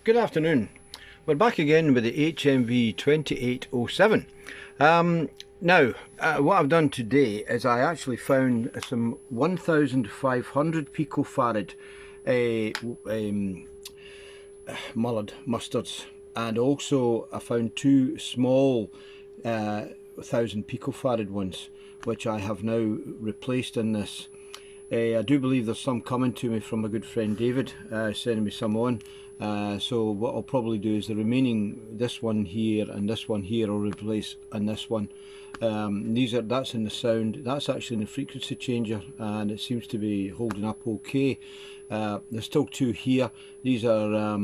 Good afternoon. We're back again with the HMV 2807. Now, what I've done today is I actually found some 1500 picofarad Mullard Mustards, and also I found two small 1000 picofarad ones, which I have now replaced in this. I do believe there's some coming to me from my good friend David, sending me some on. So what I'll probably do is the remaining, this one here and this one here, I'll replace in this one. That's in the sound, that's actually in the frequency changer, and it seems to be holding up okay. There's still two here. These are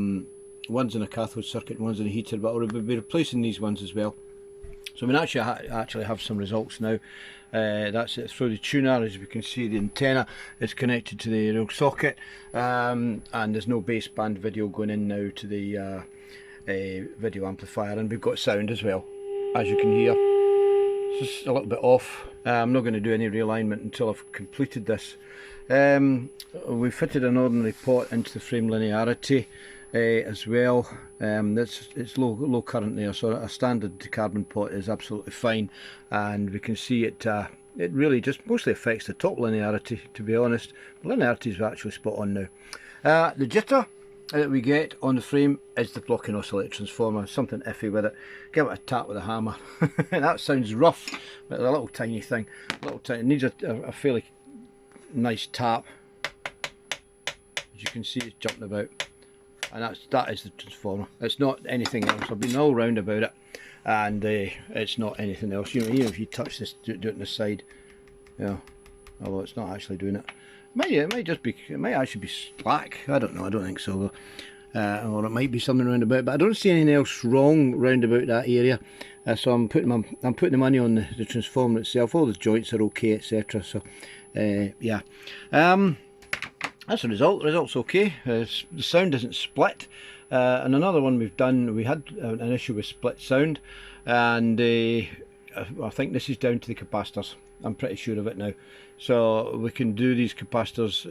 one's in a cathode circuit and one's in a heater, but I'll be replacing these ones as well. So we actually have some results now. That's it through the tuner. As we can see, the antenna is connected to the rail socket, and there's no baseband video going in now to the video amplifier, and we've got sound as well, as you can hear. It's just a little bit off. I'm not going to do any realignment until I've completed this. We fitted an ordinary pot into the frame linearity as well. It's low current there, so a standard carbon pot is absolutely fine, and we can see it really just mostly affects the top linearity, to be honest. Linearity is actually spot on now. The jitter that we get on the frame is the blocking oscillator transformer. Something iffy with it. Give it a tap with a hammer. That sounds rough, but a little tiny thing. It needs a fairly nice tap. As you can see, it's jumping about. And that is the transformer. It's not anything else. I've been all round about it, and it's not anything else. You know, even if you touch this, do it on the side, yeah. Although it's not actually doing it. It might actually be slack. I don't know. I don't think so. Or it might be something round about. But I don't see anything else wrong round about that area. So I'm putting the money on the transformer itself. All the joints are okay, etc. So yeah. That's the result. The result's okay. The sound isn't split. And another one we've done, we had an issue with split sound, and I think this is down to the capacitors. I'm pretty sure of it now. So we can do these capacitors,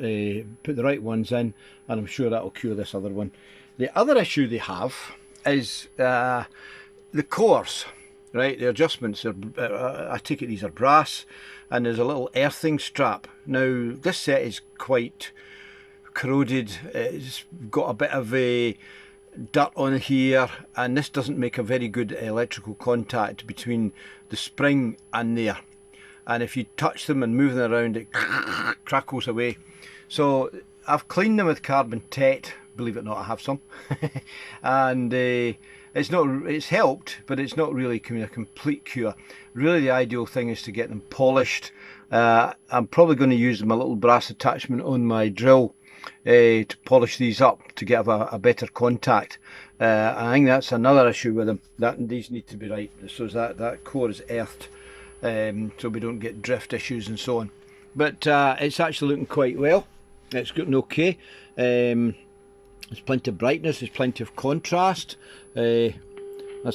put the right ones in, and I'm sure that'll cure this other one. The other issue they have is the cores, right? The adjustments are, I take it these are brass, and there's a little earthing strap. Now this set is quite corroded. It's got a bit of a dirt on here, and this doesn't make a very good electrical contact between the spring and there, and if you touch them and move them around, it crackles away. So I've cleaned them with carbon tet, believe it or not. I have some and it's helped, but it's not really a complete cure. Really the ideal thing is to get them polished. I'm probably going to use my little brass attachment on my drill to polish these up to get a better contact. I think that's another issue with them, that these need to be right, so that core is earthed, so we don't get drift issues and so on. But it's actually looking quite well. It's looking okay. There's plenty of brightness, there's plenty of contrast. That's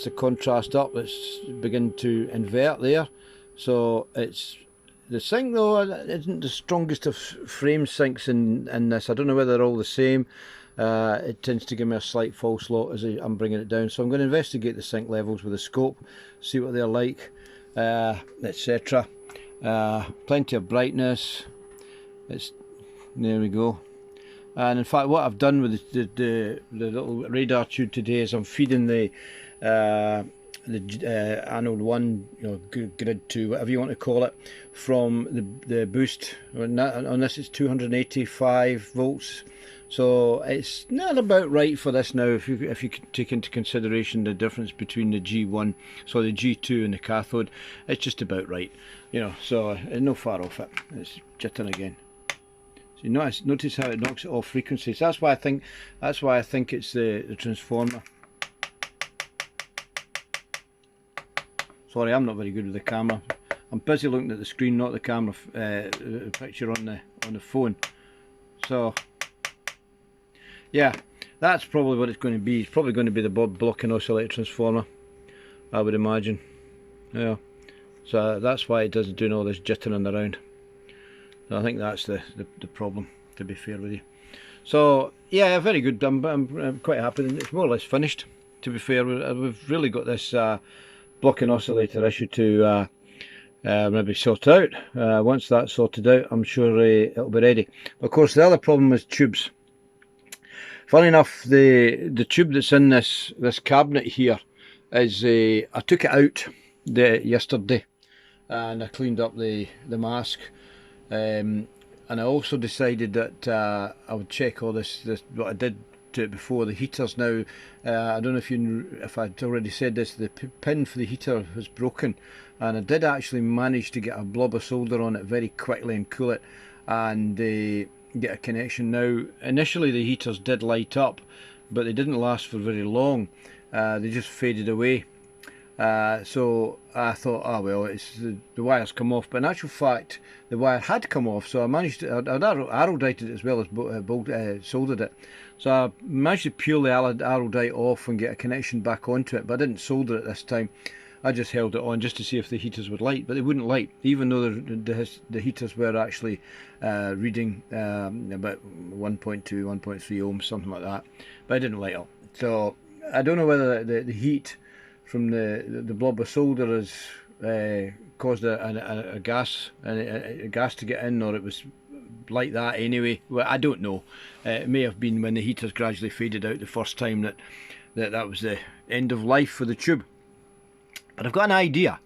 the contrast up. It's beginning to invert there, so it's the sync though isn't the strongest of frame syncs in this. I don't know whether they're all the same. It tends to give me a slight false lot as I'm bringing it down, so I'm going to investigate the sync levels with a scope, see what they're like, etc. Plenty of brightness. There we go. And in fact, what I've done with the little radar tube today is I'm feeding the anode 1, grid 2, whatever you want to call it, from the boost. On this it's 285 volts, so it's not about right for this now. If you take into consideration the difference between the G1, so the G2 and the cathode, it's just about right, so it's no far off it. It's jittering again. So you notice how it knocks it off frequencies. That's why I think it's the transformer. Sorry, I'm not very good with the camera. I'm busy looking at the screen, not the camera picture on the phone. So yeah, that's probably what it's going to be. It's probably going to be the blocking oscillator transformer, I would imagine. Yeah. So that's why it doesn't do all this jittering around. So I think that's the problem, to be fair with you. So yeah, very good. I'm quite happy. It's more or less finished, to be fair. We've really got this blocking oscillator issue to maybe sort out. Once that's sorted out, I'm sure it'll be ready. Of course, the other problem is tubes. Funny enough, the tube that's in this cabinet here is I took it out yesterday, and I cleaned up the mask, and I also decided that I would check all this what I did to it before. The heaters now, I don't know if I'd already said this, the pin for the heater was broken, and I did actually manage to get a blob of solder on it very quickly and cool it, and get a connection. Now initially the heaters did light up, but they didn't last for very long. They just faded away. So I thought, oh well, it's the wire's come off, but in actual fact the wire had come off, so I managed to, I'd arrowdited it as well as soldered it. So I managed to peel the arrowdite off and get a connection back onto it, but I didn't solder it this time. I just held it on just to see if the heaters would light, but they wouldn't light, even though the heaters were actually reading about 1.2, 1.3 ohms, something like that, but I didn't light up. So I don't know whether the heat from the blob of solder has caused a gas to get in, or it was like that anyway. Well, I don't know. It may have been when the heaters gradually faded out the first time that was the end of life for the tube. But I've got an idea.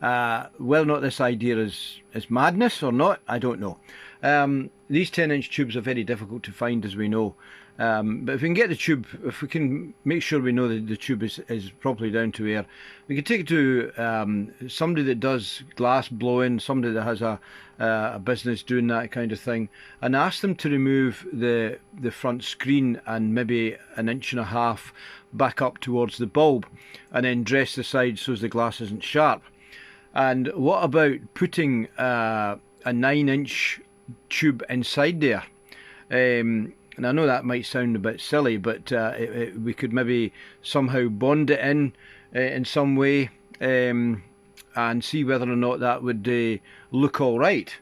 Whether or not this idea is madness or not, I don't know. These 10-inch tubes are very difficult to find, as we know. But if we can get the tube, if we can make sure we know that the tube is properly down to air, we can take it to somebody that does glass blowing, somebody that has a business doing that kind of thing, and ask them to remove the front screen and maybe 1.5 inches back up towards the bulb, and then dress the side so as the glass isn't sharp. And what about putting a 9-inch tube inside there? And I know that might sound a bit silly, but we could maybe somehow bond it in some way, and see whether or not that would look all right.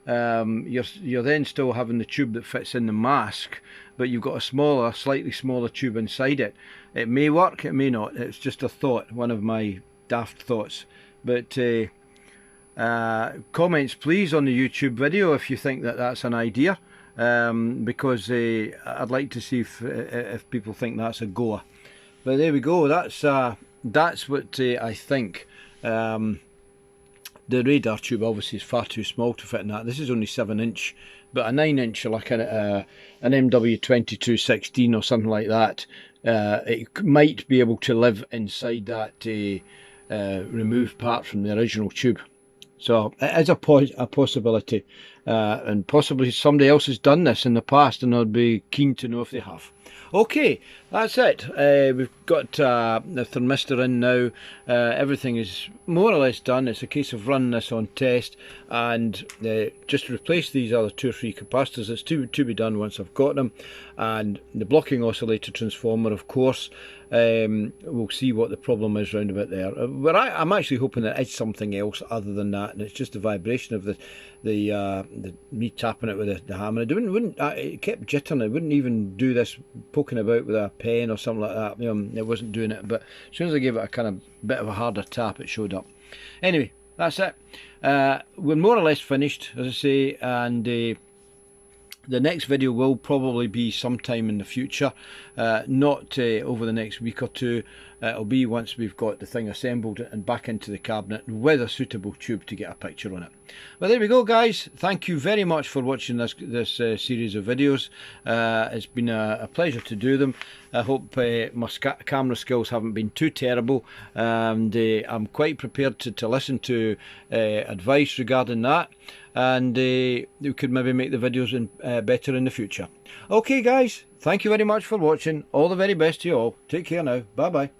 You're then still having the tube that fits in the mask, but you've got a slightly smaller tube inside it. It may work, it may not. It's just a thought, one of my daft thoughts. But comments please on the YouTube video if you think that that's an idea, because I'd like to see if people think that's a goer. But there we go. That's what I think. The radar tube obviously is far too small to fit in that. This is only 7-inch, but a 9-inch, like an MW2216 or something like that, it might be able to live inside that removed part from the original tube. So it is a possibility, and possibly somebody else has done this in the past, and I'd be keen to know if they have. Okay, that's it. We've got the thermistor in now. Everything is more or less done. It's a case of running this on test, and just replace these other 2 or 3 capacitors. It's to be done once I've got them. And the blocking oscillator transformer, of course. We'll see what the problem is round about there. But I'm actually hoping that it's something else other than that, and it's just the vibration of me tapping it with the hammer. It kept jittering. It wouldn't even do this poking about with a pen or something like that. It wasn't doing it. But as soon as I gave it a kind of bit of a harder tap, it showed up. Anyway, that's it. We're more or less finished, as I say, and the next video will probably be sometime in the future, not over the next week or two. It'll be once we've got the thing assembled and back into the cabinet with a suitable tube to get a picture on it. But there we go, guys. Thank you very much for watching this series of videos. It's been a pleasure to do them. I hope my camera skills haven't been too terrible, and I'm quite prepared to listen to advice regarding that, and we could maybe make the videos better in the future. Okay, guys, thank you very much for watching. All the very best to you all. Take care now. Bye bye.